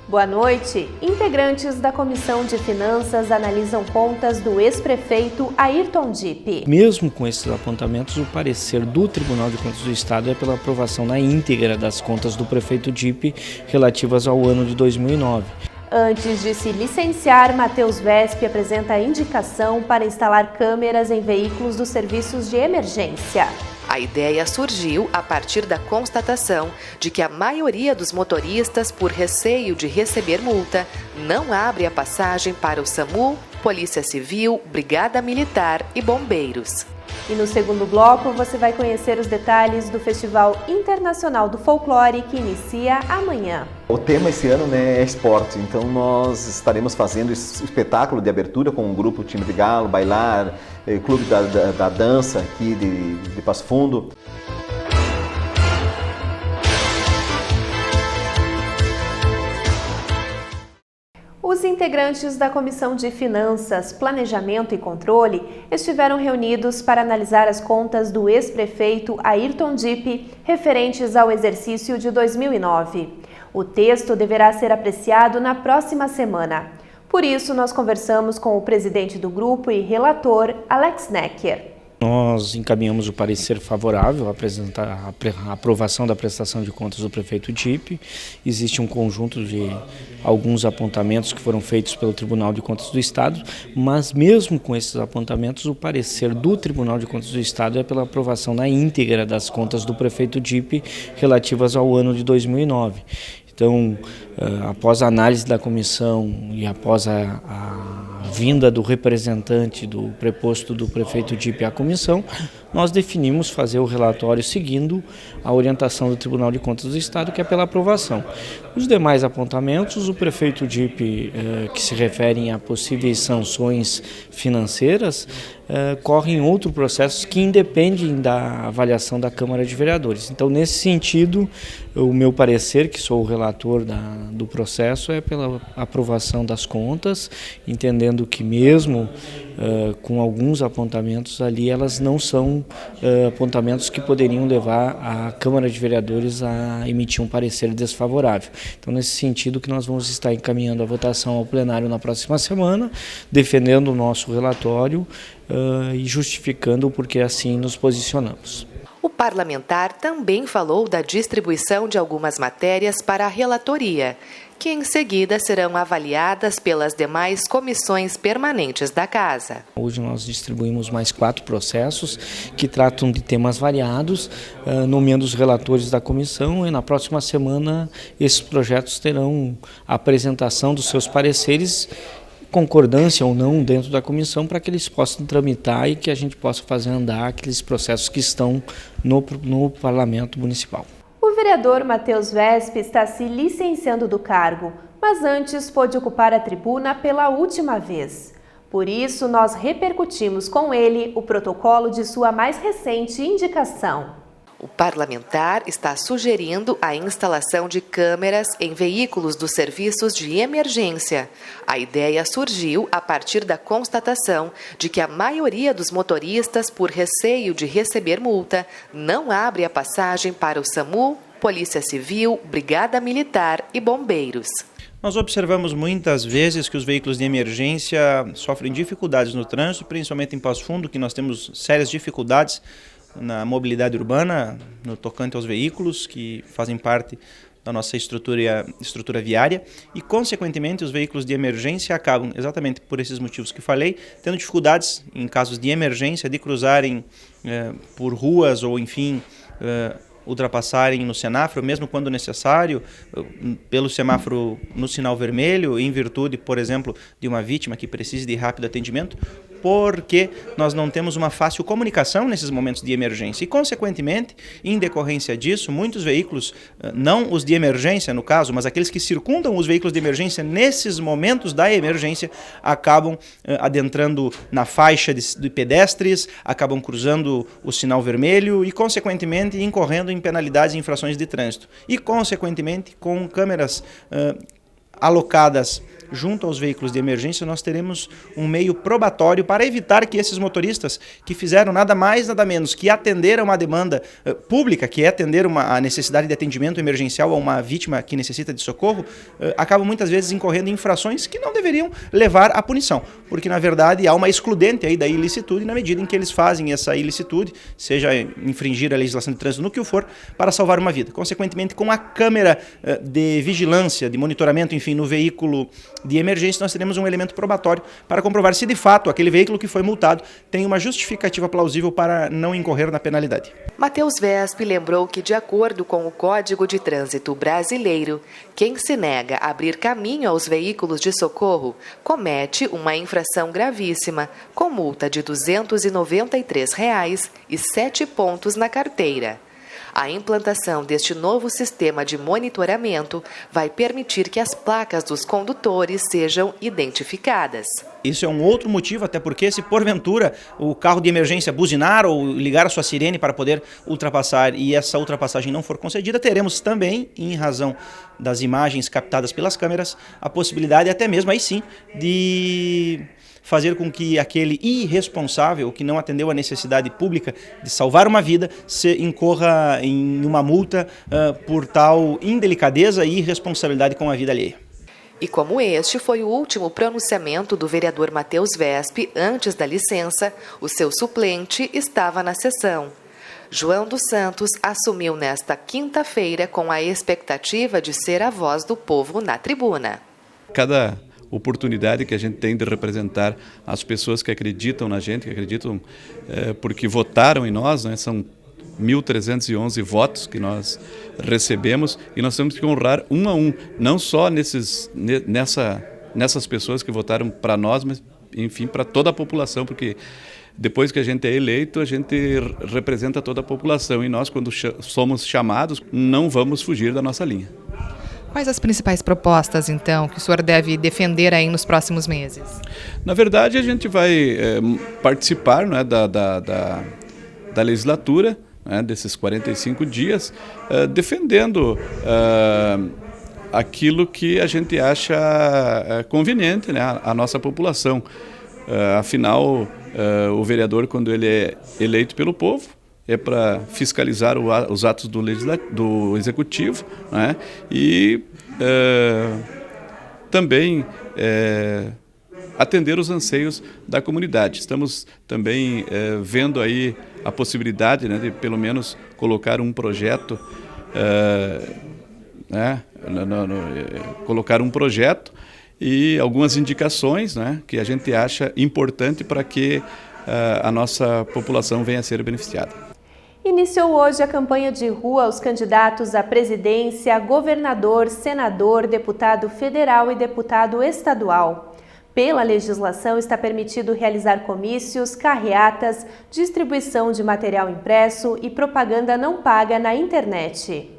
Boa noite. Integrantes da Comissão de Finanças analisam contas do ex-prefeito Ayrton Dipp. Mesmo com esses apontamentos, o parecer do Tribunal de Contas do Estado é pela aprovação na íntegra das contas do prefeito Dipp relativas ao ano de 2009. Antes de se licenciar, Matheus Wesp apresenta a indicação para instalar câmeras em veículos dos serviços de emergência. A ideia surgiu a partir da constatação de que a maioria dos motoristas, por receio de receber multa, não abre a passagem para o SAMU, Polícia Civil, Brigada Militar e Bombeiros. E no segundo bloco você vai conhecer os detalhes do Festival Internacional do Folclore que inicia amanhã. O tema esse ano é esporte, então nós estaremos fazendo esse espetáculo de abertura com o grupo Time de Galo, Bailar, Clube da Dança aqui de Passo Fundo. Os integrantes da Comissão de Finanças, Planejamento e Controle estiveram reunidos para analisar as contas do ex-prefeito Ayrton Dipp referentes ao exercício de 2009. O texto deverá ser apreciado na próxima semana. Por isso, nós conversamos com o presidente do grupo e relator, Alex Necker. Nós encaminhamos o parecer favorável à aprovação da prestação de contas do prefeito Dipp. Existe um conjunto de alguns apontamentos que foram feitos pelo Tribunal de Contas do Estado, mas mesmo com esses apontamentos, o parecer do Tribunal de Contas do Estado é pela aprovação na íntegra das contas do prefeito Dipp relativas ao ano de 2009. Então, após a análise da comissão e após a vinda do representante do preposto do prefeito Dipp à comissão, nós definimos fazer o relatório seguindo a orientação do Tribunal de Contas do Estado, que é pela aprovação. Os demais apontamentos, o prefeito Dipp, que se referem a possíveis sanções financeiras, correm outro processo que independem da avaliação da Câmara de Vereadores. Então, nesse sentido, o meu parecer, que sou o relator do processo, é pela aprovação das contas, entendendo que mesmo com alguns apontamentos ali, elas não são apontamentos que poderiam levar a Câmara de Vereadores a emitir um parecer desfavorável. Então, nesse sentido que nós vamos estar encaminhando a votação ao plenário na próxima semana, defendendo o nosso relatório e justificando o porquê assim nos posicionamos. O parlamentar também falou da distribuição de algumas matérias para a relatoria, que em seguida serão avaliadas pelas demais comissões permanentes da Casa. Hoje nós distribuímos mais 4 processos que tratam de temas variados, nomeando os relatores da comissão, e na próxima semana esses projetos terão a apresentação dos seus pareceres, concordância ou não dentro da comissão, para que eles possam tramitar e que a gente possa fazer andar aqueles processos que estão no Parlamento Municipal. O vereador Matheus Wesp está se licenciando do cargo, mas antes pôde ocupar a tribuna pela última vez. Por isso, nós repercutimos com ele o protocolo de sua mais recente indicação. O parlamentar está sugerindo a instalação de câmeras em veículos dos serviços de emergência. A ideia surgiu a partir da constatação de que a maioria dos motoristas, por receio de receber multa, não abre a passagem para o SAMU, Polícia Civil, Brigada Militar e Bombeiros. Nós observamos muitas vezes que os veículos de emergência sofrem dificuldades no trânsito, principalmente em Passo Fundo, que nós temos sérias dificuldades na mobilidade urbana, no tocante aos veículos que fazem parte da nossa estrutura viária e, consequentemente, os veículos de emergência acabam, exatamente por esses motivos que falei, tendo dificuldades, em casos de emergência, de cruzarem por ruas ou, enfim, ultrapassarem no semáforo, mesmo quando necessário, pelo semáforo no sinal vermelho, em virtude, por exemplo, de uma vítima que precise de rápido atendimento, porque nós não temos uma fácil comunicação nesses momentos de emergência. E, consequentemente, em decorrência disso, muitos veículos, não os de emergência no caso, mas aqueles que circundam os veículos de emergência nesses momentos da emergência, acabam adentrando na faixa de pedestres, acabam cruzando o sinal vermelho e, consequentemente, incorrendo em penalidades e infrações de trânsito. E, consequentemente, com câmeras alocadas junto aos veículos de emergência, nós teremos um meio probatório para evitar que esses motoristas que fizeram nada mais, nada menos que atender a uma demanda pública, que é atender a necessidade de atendimento emergencial a uma vítima que necessita de socorro, acabam muitas vezes incorrendo em infrações que não deveriam levar à punição, porque na verdade há uma excludente aí da ilicitude na medida em que eles fazem essa ilicitude, seja infringir a legislação de trânsito no que for, para salvar uma vida. Consequentemente, com a câmera de vigilância, de monitoramento, enfim, no veículo de emergência, nós teremos um elemento probatório para comprovar se de fato aquele veículo que foi multado tem uma justificativa plausível para não incorrer na penalidade. Matheus Vesp lembrou que, de acordo com o Código de Trânsito Brasileiro, quem se nega a abrir caminho aos veículos de socorro comete uma infração gravíssima, com multa de R$ 293 e 7 pontos na carteira. A implantação deste novo sistema de monitoramento vai permitir que as placas dos condutores sejam identificadas. Isso é um outro motivo, até porque se porventura o carro de emergência buzinar ou ligar a sua sirene para poder ultrapassar e essa ultrapassagem não for concedida, teremos também, em razão das imagens captadas pelas câmeras, a possibilidade até mesmo aí sim de fazer com que aquele irresponsável que não atendeu à necessidade pública de salvar uma vida se incorra em uma multa por tal indelicadeza e irresponsabilidade com a vida alheia. E como este foi o último pronunciamento do vereador Matheus Vesp antes da licença, o seu suplente estava na sessão. João dos Santos assumiu nesta quinta-feira com a expectativa de ser a voz do povo na tribuna. Cada oportunidade que a gente tem de representar as pessoas que acreditam na gente, que acreditam porque votaram em nós, né? São 1.311 votos que nós recebemos e nós temos que honrar um a um, não só nessas pessoas que votaram para nós, mas enfim para toda a população, porque depois que a gente é eleito, a gente representa toda a população e nós, quando somos chamados, não vamos fugir da nossa linha. Quais as principais propostas, então, que o senhor deve defender aí nos próximos meses? Na verdade, a gente vai participar, né, da legislatura, né, desses 45 dias, defendendo aquilo que a gente acha conveniente, né, à nossa população. Afinal, o vereador, quando ele é eleito pelo povo, é para fiscalizar os atos do executivo, né? E também atender os anseios da comunidade. Estamos também vendo aí a possibilidade, né, de pelo menos colocar um projeto, colocar um projeto e algumas indicações, né, que a gente acha importante para que a nossa população venha a ser beneficiada. Iniciou hoje a campanha de rua aos candidatos à presidência, governador, senador, deputado federal e deputado estadual. Pela legislação, está permitido realizar comícios, carreatas, distribuição de material impresso e propaganda não paga na internet.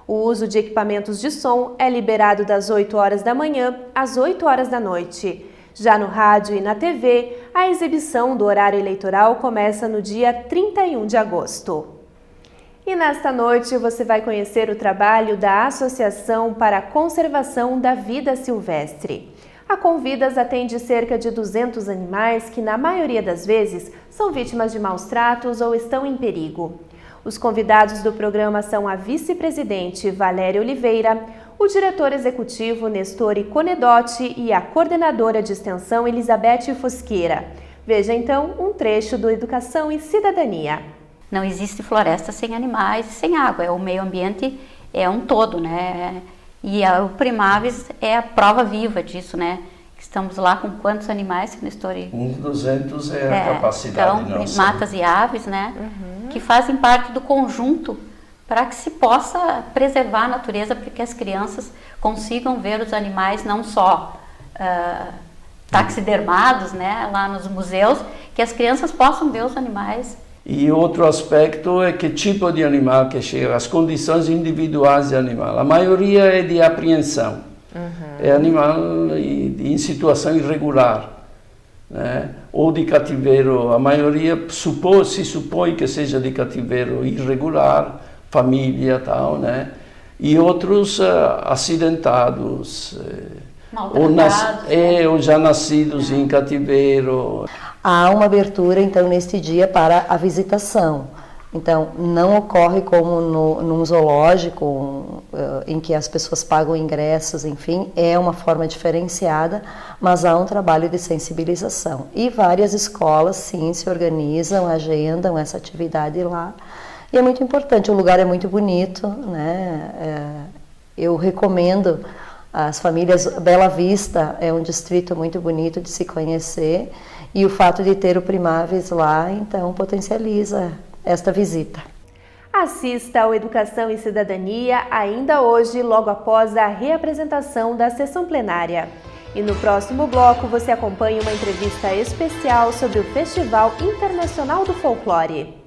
O uso de equipamentos de som é liberado das 8 horas da manhã às 8 horas da noite. Já no rádio e na TV, a exibição do horário eleitoral começa no dia 31 de agosto. E nesta noite você vai conhecer o trabalho da Associação para a Conservação da Vida Silvestre. A Convidas atende cerca de 200 animais que, na maioria das vezes, são vítimas de maus tratos ou estão em perigo. Os convidados do programa são a vice-presidente Valéria Oliveira, o diretor executivo Nestor Conedotti e a coordenadora de extensão Elizabeth Fosqueira. Veja então um trecho do Educação e Cidadania. Não existe floresta sem animais e sem água. O meio ambiente é um todo, né? E o Primaves é a prova viva disso, né? Estamos lá com quantos animais, Nestor? 200 é a capacidade então, nossa. Matas e aves, né? Que fazem parte do conjunto para que se possa preservar a natureza, para que as crianças consigam ver os animais não só taxidermados, né? Lá nos museus, que as crianças possam ver os animais. E outro aspecto é que tipo de animal que chega, as condições individuais de animal. A maioria é de apreensão, é animal em situação irregular, né? Ou de cativeiro. A maioria se supõe que seja de cativeiro irregular, família e tal, né? E outros acidentados, ou já nascidos em cativeiro. Há uma abertura, então, neste dia para a visitação. Então, não ocorre como num zoológico, em que as pessoas pagam ingressos, enfim, é uma forma diferenciada, mas há um trabalho de sensibilização. E várias escolas, sim, se organizam, agendam essa atividade lá. E é muito importante, o lugar é muito bonito, né? Eu recomendo as famílias. Bela Vista é um distrito muito bonito de se conhecer, e o fato de ter o Primaves lá, então, potencializa esta visita. Assista ao Educação e Cidadania ainda hoje, logo após a reapresentação da sessão plenária. E no próximo bloco você acompanha uma entrevista especial sobre o Festival Internacional do Folclore.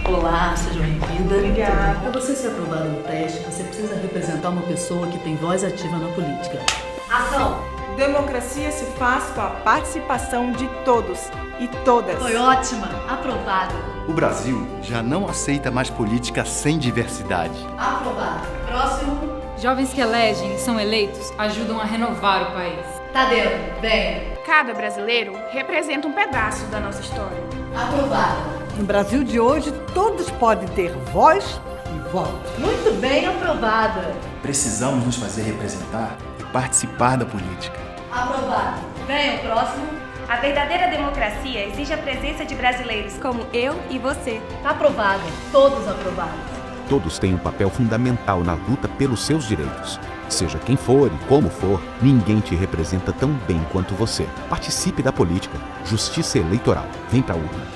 Olá, seja bem-vinda. Obrigada. Para você ser aprovada no teste, você precisa representar uma pessoa que tem voz ativa na política. Ação! Democracia se faz com a participação de todos e todas. Foi ótima! Aprovado! O Brasil já não aceita mais política sem diversidade. Aprovado! Próximo! Jovens que elegem e são eleitos ajudam a renovar o país. Tá dentro, bem! Cada brasileiro representa um pedaço da nossa história. Aprovado! No Brasil de hoje, todos podem ter voz e voto. Muito bem, aprovada! Precisamos nos fazer representar e participar da política. Aprovado! Vem o próximo! A verdadeira democracia exige a presença de brasileiros como eu e você. Tá aprovado! Todos aprovados! Todos têm um papel fundamental na luta pelos seus direitos. Seja quem for e como for, ninguém te representa tão bem quanto você. Participe da política. Justiça eleitoral. Vem pra urna.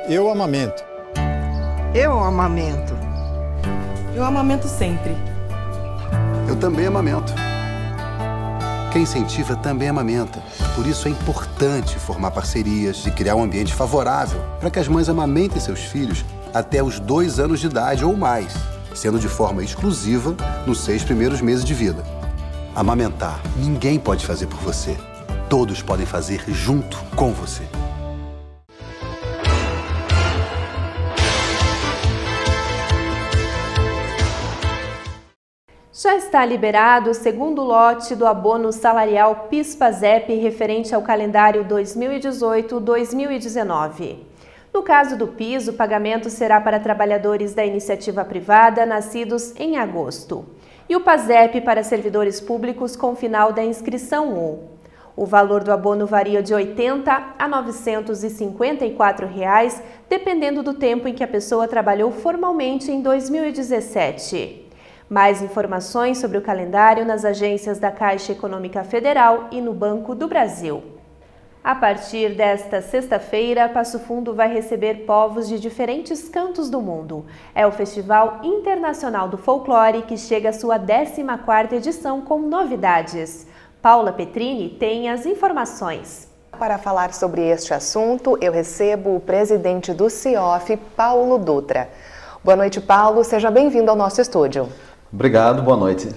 Eu amamento. Eu amamento. Eu amamento sempre. Eu também amamento. Quem incentiva também amamenta. Por isso é importante formar parcerias e criar um ambiente favorável para que as mães amamentem seus filhos até os 2 anos de idade ou mais, sendo de forma exclusiva nos 6 primeiros meses de vida. Amamentar, ninguém pode fazer por você. Todos podem fazer junto com você. Já está liberado o segundo lote do abono salarial PIS/PASEP referente ao calendário 2018-2019. No caso do PIS, o pagamento será para trabalhadores da iniciativa privada nascidos em agosto. E o PASEP para servidores públicos com final da inscrição 1. O valor do abono varia de R$ 80 a R$ 954, dependendo do tempo em que a pessoa trabalhou formalmente em 2017. Mais informações sobre o calendário nas agências da Caixa Econômica Federal e no Banco do Brasil. A partir desta sexta-feira, Passo Fundo vai receber povos de diferentes cantos do mundo. É o Festival Internacional do Folclore que chega à sua 14ª edição com novidades. Paula Petrini tem as informações. Para falar sobre este assunto, eu recebo o presidente do CIOF, Paulo Dutra. Boa noite, Paulo. Seja bem-vindo ao nosso estúdio. Obrigado, boa noite.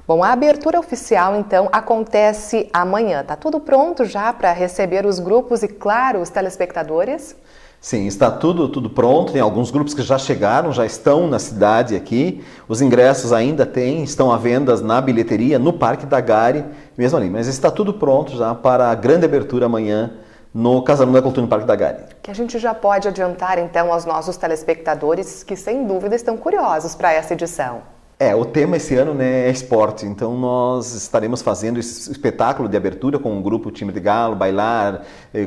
Bom, a abertura oficial, então, acontece amanhã. Está tudo pronto já para receber os grupos e, claro, os telespectadores? Sim, está tudo pronto. Tem alguns grupos que já chegaram, já estão na cidade aqui. Os ingressos ainda estão à venda na bilheteria, no Parque da Gari, mesmo ali. Mas está tudo pronto já para a grande abertura amanhã no Casarão da Cultura no Parque da Gari. Que a gente já pode adiantar, então, aos nossos telespectadores que, sem dúvida, estão curiosos para essa edição. O tema esse ano, né, é esporte, então nós estaremos fazendo esse espetáculo de abertura com o grupo Time de Galo, Bailar,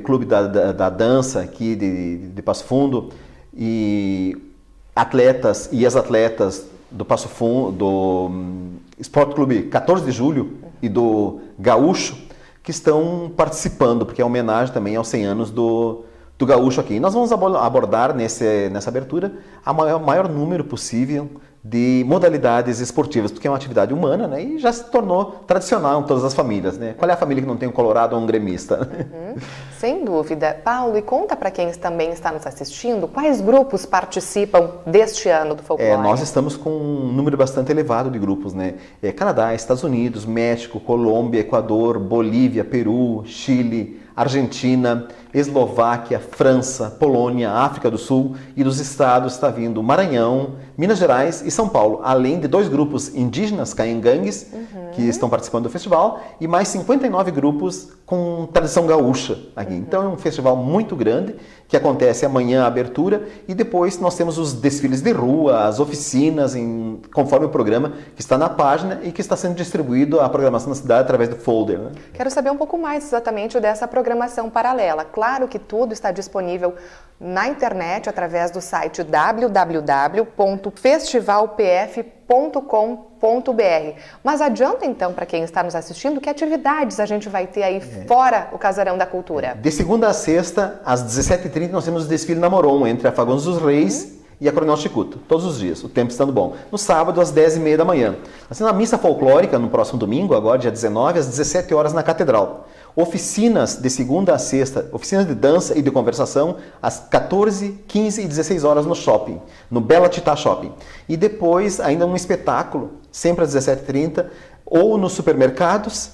Clube da Dança aqui de Passo Fundo, e atletas e ex-atletas do Passo Fundo, do Esporte Clube 14 de Julho e do Gaúcho, que estão participando, porque é homenagem também aos 100 anos do Gaúcho aqui. E nós vamos abordar nessa abertura o maior número possível de modalidades esportivas, porque é uma atividade humana, né? E já se tornou tradicional em todas as famílias, né? Qual é a família que não tem um colorado ou um gremista? Sem dúvida. Paulo, e conta para quem também está nos assistindo, quais grupos participam deste ano do folclore? Nós estamos com um número bastante elevado de grupos, né? Canadá, Estados Unidos, México, Colômbia, Equador, Bolívia, Peru, Chile, Argentina, Eslováquia, França, Polônia, África do Sul, e dos estados está vindo Maranhão, Minas Gerais e São Paulo, além de 2 grupos indígenas, caingangues, que estão participando do festival, e mais 59 grupos com tradição gaúcha aqui. Então é um festival muito grande, que acontece amanhã a abertura, e depois nós temos os desfiles de rua, as oficinas, conforme o programa que está na página e que está sendo distribuído a programação da cidade através do folder. Né? Quero saber um pouco mais exatamente dessa programação paralela. Claro que tudo está disponível na internet através do site www.festivalpf.com.br. Mas adianta então para quem está nos assistindo que atividades a gente vai ter aí fora o Casarão da Cultura. De segunda a sexta, às 17h30, nós temos o desfile na Moron, entre a Afagões dos Reis e a Coronel Chicuto, todos os dias, o tempo estando bom. No sábado, às 10h30 da manhã. Assim, a missa folclórica, no próximo domingo, agora dia 19, às 17 horas na Catedral. Oficinas de segunda a sexta, oficinas de dança e de conversação, às 14, 15 e 16 horas no shopping, no Bela Titá Shopping. E depois, ainda um espetáculo, sempre às 17h30, ou nos supermercados,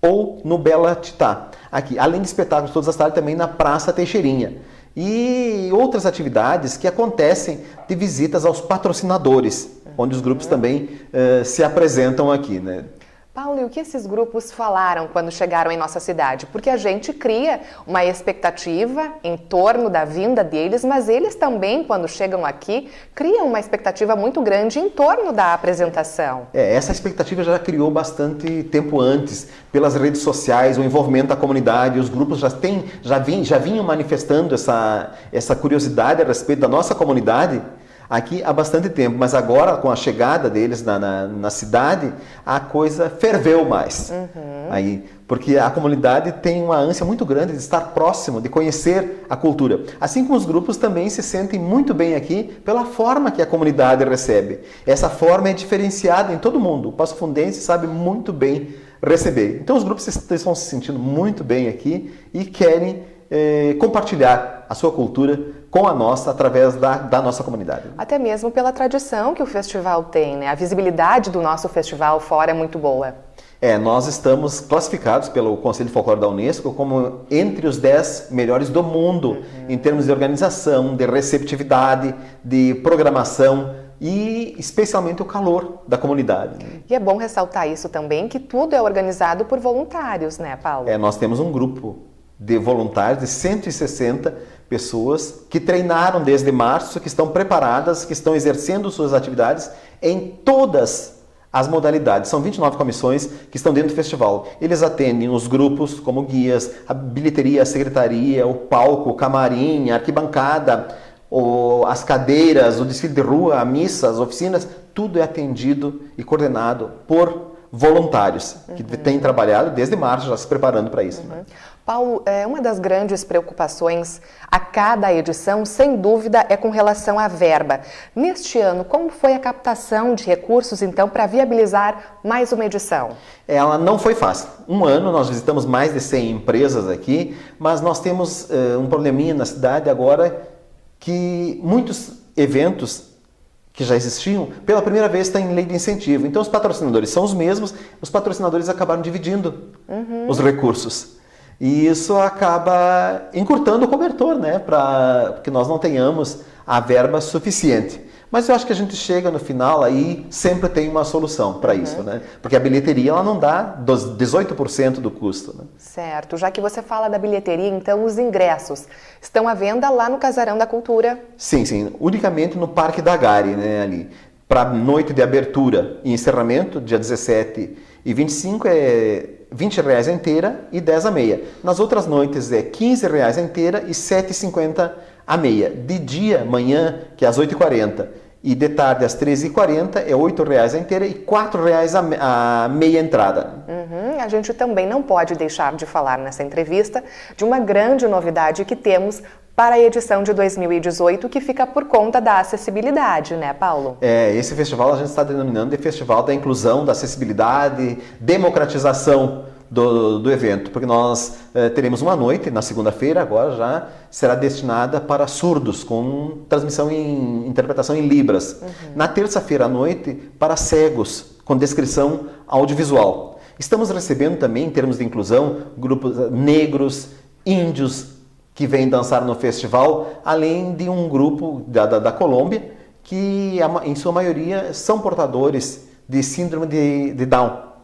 ou no Bela Titá. Aqui, além de espetáculos todas as tardes, também na Praça Teixeirinha. E outras atividades que acontecem de visitas aos patrocinadores, onde os grupos também se apresentam aqui, né? Paulo, e o que esses grupos falaram quando chegaram em nossa cidade? Porque a gente cria uma expectativa em torno da vinda deles, mas eles também, quando chegam aqui, criam uma expectativa muito grande em torno da apresentação. Essa expectativa já criou bastante tempo antes, pelas redes sociais, o envolvimento da comunidade, os grupos já vinham manifestando essa curiosidade a respeito da nossa comunidade aqui há bastante tempo, mas agora com a chegada deles na cidade, a coisa ferveu mais. Aí, porque a comunidade tem uma ânsia muito grande de estar próximo, de conhecer a cultura. Assim como os grupos também se sentem muito bem aqui pela forma que a comunidade recebe. Essa forma é diferenciada em todo mundo. O Passo Fundense sabe muito bem receber. Então os grupos estão se sentindo muito bem aqui e querem compartilhar a sua cultura com a nossa, através da nossa comunidade. Até mesmo pela tradição que o festival tem, né? A visibilidade do nosso festival fora é muito boa. Nós estamos classificados pelo Conselho de Folclore da Unesco como entre os 10 melhores do mundo, em termos de organização, de receptividade, de programação e especialmente o calor da comunidade. E é bom ressaltar isso também, que tudo é organizado por voluntários, né, Paulo? Nós temos um grupo de voluntários, de 160 pessoas que treinaram desde março, que estão preparadas, que estão exercendo suas atividades em todas as modalidades. São 29 comissões que estão dentro do festival. Eles atendem os grupos como guias, a bilheteria, a secretaria, o palco, o camarim, a arquibancada, as cadeiras, o desfile de rua, a missa, as oficinas, tudo é atendido e coordenado por voluntários que têm trabalhado desde março já se preparando para isso. Paulo, uma das grandes preocupações a cada edição, sem dúvida, é com relação à verba. Neste ano, como foi a captação de recursos, então, para viabilizar mais uma edição? Ela não foi fácil. Um ano nós visitamos mais de 100 empresas aqui, mas nós temos um probleminha na cidade agora que muitos eventos que já existiam, pela primeira vez está em lei de incentivo. Então os patrocinadores são os mesmos, os patrocinadores acabaram dividindo os recursos. E isso acaba encurtando o cobertor, né, para que nós não tenhamos a verba suficiente. Mas eu acho que a gente chega no final aí, sempre tem uma solução para isso, né? Porque a bilheteria ela não dá 18% do custo. Né? Certo. Já que você fala da bilheteria, então os ingressos estão à venda lá no Casarão da Cultura? Sim, sim. Unicamente no Parque da Gari, né, ali. Para noite de abertura e encerramento, dia 17 e 25 é R$20 a inteira e 10 a meia. Nas outras noites é R$15 a inteira e 7,50 a meia. De dia, manhã, que é às 8h40, e de tarde às 13h40 é R$8 a inteira e R$4 a meia entrada. A gente também não pode deixar de falar nessa entrevista de uma grande novidade que temos para a edição de 2018, que fica por conta da acessibilidade, né, Paulo? Esse festival a gente está denominando de Festival da Inclusão, da Acessibilidade, Democratização do evento, porque nós teremos uma noite, na segunda-feira, agora já será destinada para surdos, com transmissão em interpretação em Libras. Na terça-feira à noite, para cegos, com descrição audiovisual. Estamos recebendo também, em termos de inclusão, grupos negros, índios, que vem dançar no festival, além de um grupo da Colômbia, que em sua maioria são portadores de síndrome de Down.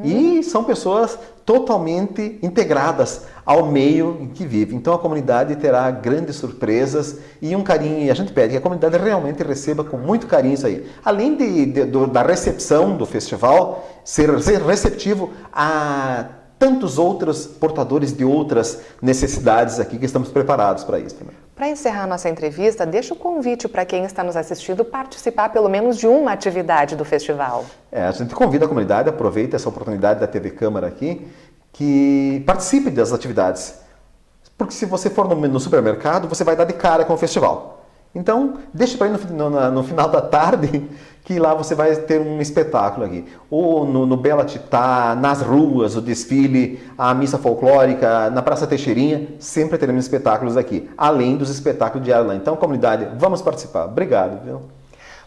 E são pessoas totalmente integradas ao meio em que vive. Então a comunidade terá grandes surpresas e um carinho, e a gente pede que a comunidade realmente receba com muito carinho isso aí. Além da recepção do festival, ser receptivo a tantos outros portadores de outras necessidades aqui que estamos preparados para isso. Para encerrar nossa entrevista, deixa o convite para quem está nos assistindo participar pelo menos de uma atividade do festival. A gente convida a comunidade, aproveita essa oportunidade da TV Câmara aqui, que participe das atividades. Porque se você for no supermercado, você vai dar de cara com o festival. Então, deixe para ir no final da tarde, que lá você vai ter um espetáculo aqui. Ou no Bela Titá, nas ruas, o desfile, a missa folclórica, na Praça Teixeirinha, sempre teremos espetáculos aqui, além dos espetáculos diários lá. Então, comunidade, vamos participar. Obrigado, viu?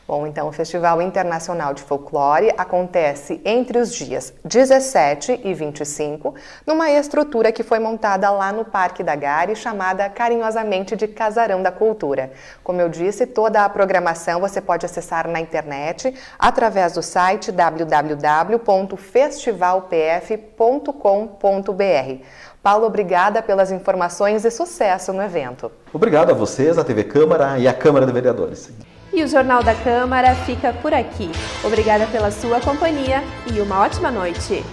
Bom, então o Festival Internacional de Folclore acontece entre os dias 17 e 25, numa estrutura que foi montada lá no Parque da Gare, chamada carinhosamente de Casarão da Cultura. Como eu disse, toda a programação você pode acessar na internet através do site www.festivalpf.com.br. Paulo, obrigada pelas informações e sucesso no evento. Obrigado a vocês, a TV Câmara e a Câmara de Vereadores. E o Jornal da Câmara fica por aqui. Obrigada pela sua companhia e uma ótima noite.